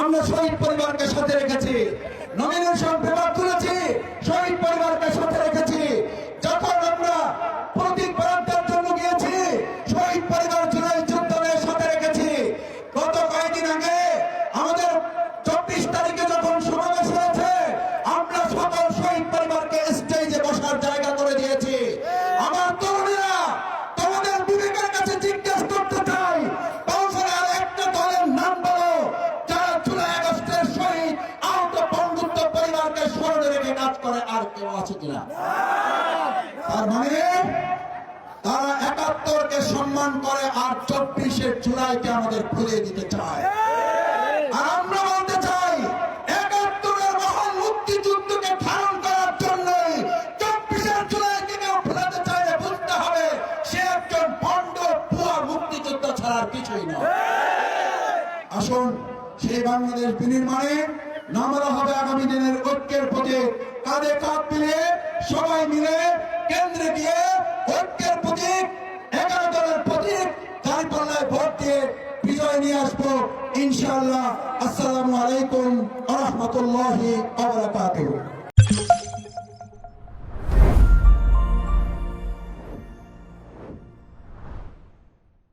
আমরা শহীদ পরিবারকে সাথে রেখেছি, নমিনেশন পেপার তুলেছি, শহীদ পরিবারকে সাথে রেখেছি। যখন আমরা প্রতীক বরাদ্দের জন্য গিয়েছি, শহীদ পরিবার জুলাই যোদ্ধাদের সাথে রেখেছি। গত কয়েকদিন আগে আমাদের 24 তারিখে যখন সমাবেশ হয়েছে, আমরা সকল শহীদ পরিবারকে স্টেজে বসার জায়গা করে দিয়েছি। আমার তরুণীরা, তোমাদের বিবেকের কাছে জিজ্ঞেস করতে চাই, কৌশলের একটা দলের নাম বলো যারা জুলাই আগস্টের শহীদ আহত বন্ধুত্ব পরিবারকে স্মরণে রেখে কাজ করে, আর কেউ আছে কিনা? তার মানে তারা ৭১কে সম্মান করে আর ২৪শে জুলাইকে আমাদের ভুলিয়ে দিতে চায়। আর আমরা বলতে চাই, ৭১-এর মহান মুক্তিযুদ্ধকে ধারণ করার জন্য ২৪শে জুলাইকে কেউ ভুলাতে চাইলে বুঝতে হবে সে একজন ভণ্ড ভুয়া মুক্তিযুদ্ধ ছাড়ার কিছুই নয়। আসুন সেই বাংলাদেশ বিনির্মাণে নামরা হবে আগামী দিনের ঐক্যের প্রতীক। কাঁধে কাঁধ মিলিয়ে সবাই মিলে কেন্দ্রে গিয়ে ঐক্যের প্রতীক, ১১ দলের প্রতীক দাঁড়িপাল্লায় ভোট দিয়ে বিজয় নিয়ে আসবো ইনশাআল্লাহ। আসসালামু আলাইকুম ওয়া রাহমাতুল্লাহি ওয়া বারাকাতুহু।